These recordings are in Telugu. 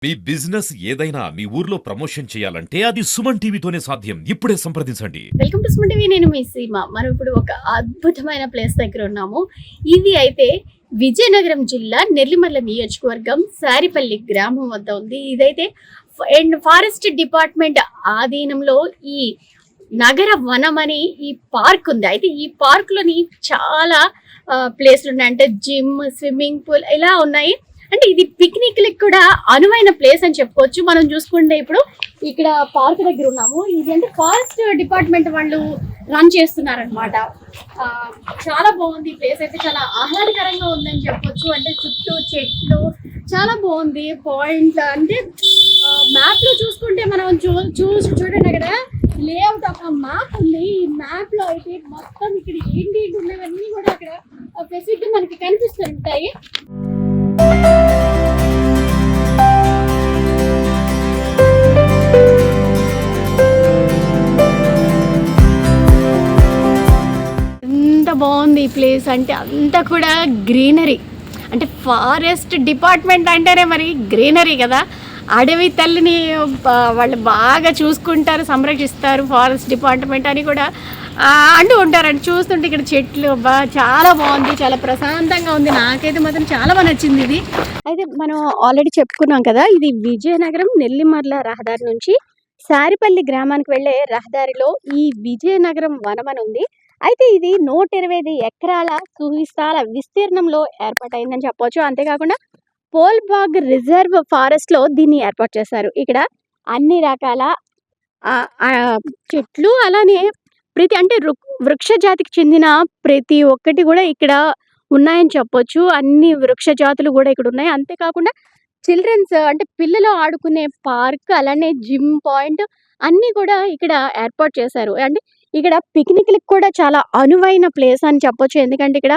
మీ బిజినెస్ ఏదైనా మీ ఊర్లో ప్రమోషన్ చేయాలంటే అది సుమన్ టీవీతోనే సాధ్యం. ఇప్పుడే సంప్రదించండి. Welcome to Suman TV. నేను మీ సీమ. మనం ఇప్పుడు ఒక అద్భుతమైన ప్లేస్ దగ్గర ఉన్నాము. ఇది అయితే విజయనగరం జిల్లా నెల్లిమర్ల నియోజకవర్గం సారిపల్లి గ్రామం వద్ద ఉంది. ఇదైతే ఫారెస్ట్ డిపార్ట్మెంట్ ఆధీనంలో ఈ నగర వనం అని ఈ పార్క్ ఉంది. అయితే ఈ పార్క్ లోని చాలా ప్లేస్లు ఉన్నాయి. అంటే జిమ్, స్విమ్మింగ్ పూల్ ఇలా ఉన్నాయి. అంటే ఇది పిక్నిక్లకి కూడా అనువైన ప్లేస్ అని చెప్పుకోవచ్చు. మనం చూసుకుంటే ఇప్పుడు ఇక్కడ పార్క్ దగ్గర ఉన్నాము. ఇది అంటే ఫారెస్ట్ డిపార్ట్మెంట్ వాళ్ళు రన్ చేస్తున్నారనమాట. చాలా బాగుంది ప్లేస్. అయితే చాలా ఆహ్లాదకరంగా ఉందని చెప్పొచ్చు. అంటే చుట్టూ చెట్లు చాలా బాగుంది. పాయింట్ అంటే మ్యాప్ లో చూసుకుంటే మనం చూడండి, అక్కడ లేఅవుట్ ఒక మ్యాప్ ఉంది. ఈ మ్యాప్ లో అయితే మొత్తం ఇక్కడ ఏంటి ఉన్నవన్నీ కూడా అక్కడ ఫెసిలిటీ మనకి కనిపిస్తుంటాయి. ఎంత బాగుంది ఈ ప్లేస్. అంటే అంతా కూడా గ్రీనరీ. అంటే ఫారెస్ట్ డిపార్ట్మెంట్ అంటేనే మరి గ్రీనరీ కదా. అడవి తల్లిని వాళ్ళు బాగా చూసుకుంటారు, సంరక్షిస్తారు ఫారెస్ట్ డిపార్ట్మెంట్ అని కూడా అంటూ ఉంటారండి. చూస్తుంటే ఇక్కడ చెట్లు చాలా బాగుంది, చాలా ప్రశాంతంగా ఉంది. నాకైతే మాత్రం చాలా బాగా నచ్చింది ఇది. అయితే మనం ఆల్రెడీ చెప్పుకున్నాం కదా, ఇది విజయనగరం నెల్లిమర్ల రహదారి నుంచి సారిపల్లి గ్రామానికి వెళ్ళే రహదారిలో ఈ విజయనగరం వనం అని ఉంది. అయితే ఇది 125 ఎకరాల సువిశాల విస్తీర్ణంలో ఏర్పాటైందని చెప్పవచ్చు. అంతేకాకుండా పోల్బాగ్ రిజర్వ్ ఫారెస్ట్ లో దీన్ని ఏర్పాటు చేశారు. ఇక్కడ అన్ని రకాల చెట్లు, అలానే అంటే వృక్ష జాతికి చెందిన ప్రతి ఒక్కటి కూడా ఇక్కడ ఉన్నాయని చెప్పొచ్చు. అన్ని వృక్ష జాతులు కూడా ఇక్కడ ఉన్నాయి. అంతేకాకుండా చిల్డ్రన్స్ అంటే పిల్లలు ఆడుకునే పార్క్, అలానే జిమ్ పాయింట్ అన్నీ కూడా ఇక్కడ ఏర్పాటు చేశారు. అంటే ఇక్కడ పిక్నిక్లకు కూడా చాలా అనువైన ప్లేస్ అని చెప్పొచ్చు. ఎందుకంటే ఇక్కడ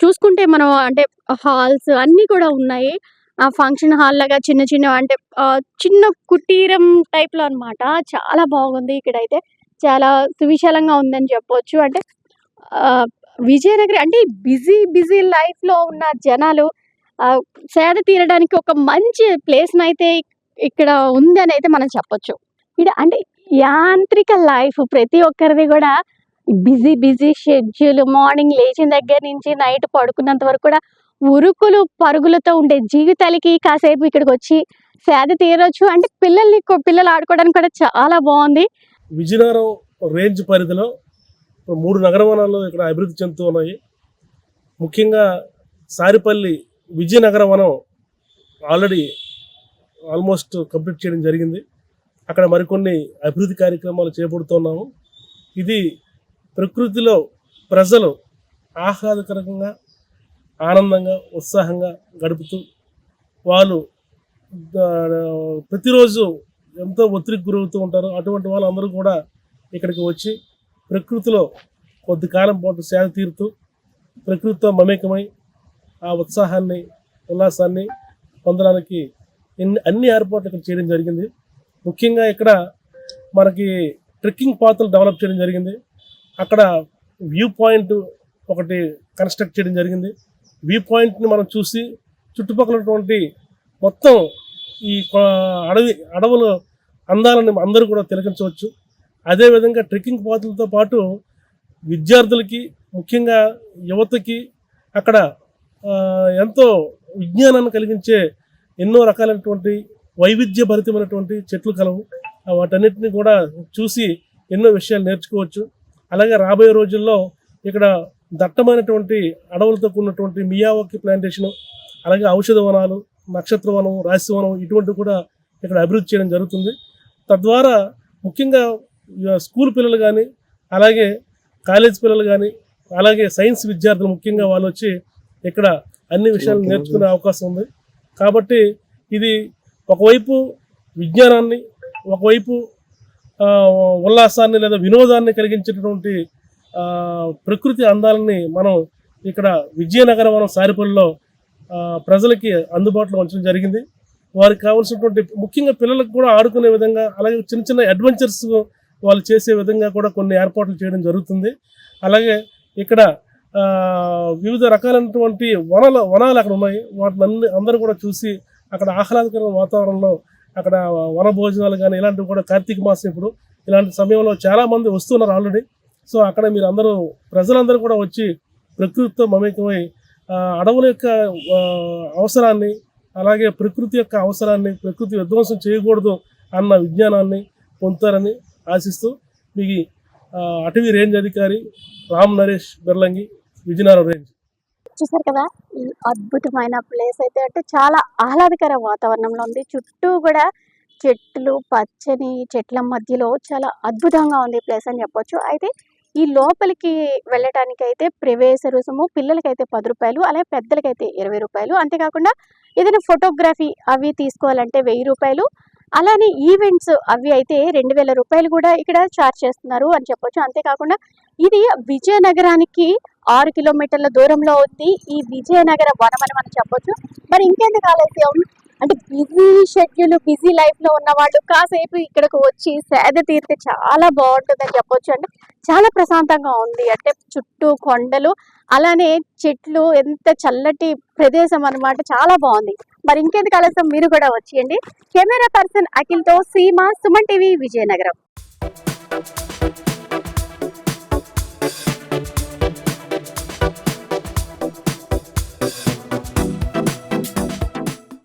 చూసుకుంటే మనం అంటే హాల్స్ అన్నీ కూడా ఉన్నాయి. ఫంక్షన్ హాల్ లాగా చిన్న చిన్న అంటే చిన్న కుటీరం టైప్లో అనమాట. చాలా బాగుంది. ఇక్కడైతే చాలా సువిశాలంగా ఉందని చెప్పొచ్చు. అంటే విజయనగరం అంటే బిజీ లైఫ్లో ఉన్న జనాలు సేద తీరడానికి ఒక మంచి ప్లేస్ని అయితే ఇక్కడ ఉందని అయితే మనం చెప్పొచ్చు. ఇక్కడ అంటే యాంత్రిక లైఫ్ ప్రతి ఒక్కరిది కూడా బిజీ షెడ్యూల్. మార్నింగ్ లేచిన దగ్గర నుంచి నైట్ పడుకున్నంత వరకు కూడా ఉరుకులు పరుగులతో ఉండే జీవితాలకి కాసేపు ఇక్కడికి వచ్చి సేద తీరొచ్చు. అంటే పిల్లలు ఆడుకోవడానికి కూడా చాలా బాగుంది. విజయనగరం రేంజ్ పరిధిలో 3 నగర వనాలు ఇక్కడ అభివృద్ధి చెందుతూ ఉన్నాయి. ముఖ్యంగా సారిపల్లి విజయనగర వనం ఆల్మోస్ట్ కంప్లీట్ చేయడం జరిగింది. అక్కడ మరికొన్ని అభివృద్ధి కార్యక్రమాలు చేపడుతున్నాము. ఇది ప్రకృతిలో ప్రజలు ఆహ్లాదకరంగా, ఆనందంగా, ఉత్సాహంగా గడుపుతూ వాళ్ళు ప్రతిరోజు ఎంతో ఒత్తిడికి గురవుతూ ఉంటారు. అటువంటి వాళ్ళందరూ కూడా ఇక్కడికి వచ్చి ప్రకృతిలో కొద్ది కాలం పాటు సేద తీరుతూ ప్రకృతితో మమేకమై ఆ ఉత్సాహాన్ని, ఉల్లాసాన్ని పొందడానికి అన్ని ఏర్పాట్లు ఇక్కడ చేయడం జరిగింది. ముఖ్యంగా ఇక్కడ మనకి ట్రెక్కింగ్ పాత్రలు డెవలప్ చేయడం జరిగింది. అక్కడ వ్యూ పాయింట్ ఒకటి కన్స్ట్రక్ట్ చేయడం జరిగింది. వ్యూ పాయింట్ని మనం చూసి చుట్టుపక్కల ఉన్నటువంటి మొత్తం ఈ అడవుల అందాలను అందరూ కూడా తిలకించవచ్చు. అదేవిధంగా ట్రెక్కింగ్ పాత్రలతో పాటు విద్యార్థులకి, ముఖ్యంగా యువతకి అక్కడ ఎంతో విజ్ఞానాన్ని కలిగించే ఎన్నో రకాలైనటువంటి వైవిధ్యభరితమైనటువంటి చెట్లు కలవు. వాటన్నిటిని కూడా చూసి ఎన్నో విషయాలు నేర్చుకోవచ్చు. అలాగే రాబోయే రోజుల్లో ఇక్కడ దట్టమైనటువంటి అడవులతో కూడినటువంటి మియావాకి ప్లాంటేషను, అలాగే ఔషధ వనాలు, నక్షత్ర వనం, రాశి వనం ఇటువంటివి కూడా ఇక్కడ అభివృద్ధి చేయడం జరుగుతుంది. తద్వారా ముఖ్యంగా స్కూల్ పిల్లలు కానీ, అలాగే కాలేజ్ పిల్లలు కానీ, అలాగే సైన్స్ విద్యార్థులు ముఖ్యంగా వాళ్ళు వచ్చి ఇక్కడ అన్ని విషయాలు నేర్చుకునే అవకాశం ఉంది. కాబట్టి ఇది ఒకవైపు విజ్ఞానాన్ని, ఒకవైపు ఉల్లాసాన్ని లేదా వినోదాన్ని కలిగించేటటువంటి ప్రకృతి అందాలని మనం ఇక్కడ విజయనగరం వనం సారిపల్లిలో ప్రజలకి అందుబాటులో ఉంచడం జరిగింది. వారికి కావాల్సినటువంటి ముఖ్యంగా పిల్లలకు కూడా ఆడుకునే విధంగా, అలాగే చిన్న చిన్న అడ్వెంచర్స్ వాళ్ళు చేసే విధంగా కూడా కొన్ని ఏర్పాట్లు చేయడం జరుగుతుంది. అలాగే ఇక్కడ వివిధ రకాలైనటువంటి వనాలు అక్కడ ఉన్నాయి. వాటిని అందరూ కూడా చూసి అక్కడ ఆహ్లాదకరమైన వాతావరణంలో అక్కడ వన భోజనాలు కానీ ఇలాంటివి కూడా కార్తీక మాసం ఇప్పుడు ఇలాంటి సమయంలో చాలామంది వస్తున్నారు ఆల్రెడీ. సో అక్కడ మీరు అందరూ ప్రజలందరూ కూడా వచ్చి ప్రకృతితో మమేకమై అడవుల యొక్క అవసరాన్ని, అలాగే ప్రకృతి యొక్క అవసరాన్ని, ప్రకృతి విధ్వంసం చేయకూడదు అన్న విజ్ఞానాన్ని పొందుతారని ఆశిస్తూ మీకు అటవీ రేంజ్ అధికారి రామ్ నరేష్ బెర్లంగి, విజయనగరం రేంజ్. చూసారు కదా, ఈ అద్భుతమైన ప్లేస్ అయితే అంటే చాలా ఆహ్లాదకర వాతావరణంలో ఉంది. చుట్టూ కూడా చెట్లు, పచ్చని చెట్ల మధ్యలో చాలా అద్భుతంగా ఉంది ప్లేస్ అని చెప్పొచ్చు. అయితే ఈ లోపలికి వెళ్ళటానికి అయితే ప్రవేశ రుసుము పిల్లలకైతే 10 రూపాయలు, అలాగే పెద్దలకైతే 20 రూపాయలు. అంతేకాకుండా ఏదైనా ఫోటోగ్రఫీ అవి తీసుకోవాలంటే 1000 రూపాయలు. అలానే ఈవెంట్స్ అవి అయితే 2000 రూపాయలు కూడా ఇక్కడ ఛార్జ్ చేస్తున్నారు అని చెప్పొచ్చు. అంతేకాకుండా ఇది విజయనగరానికి 6 కిలోమీటర్ల దూరంలో ఉంది ఈ విజయనగర వనవనం అని చెప్పొచ్చు. మరి ఇంకెందుకు ఆలస్యం, అంటే బిజీ షెడ్యూల్, బిజీ లైఫ్ లో ఉన్న వాళ్ళు కాసేపు ఇక్కడకు వచ్చి సేద తీరితే చాలా బాగుంటుందని చెప్పొచ్చు. అంటే చాలా ప్రశాంతంగా ఉంది. అంటే చుట్టూ కొండలు, అలానే చెట్లు, ఎంత చల్లటి ప్రదేశం అన్నమాట. చాలా బాగుంది. మరి ఇంకెందుకు ఆలస్యం, మీరు కూడా వచ్చేయండి. కెమెరా పర్సన్ అఖిల్తో సీమ, సుమన్ టీవీ, విజయనగరం.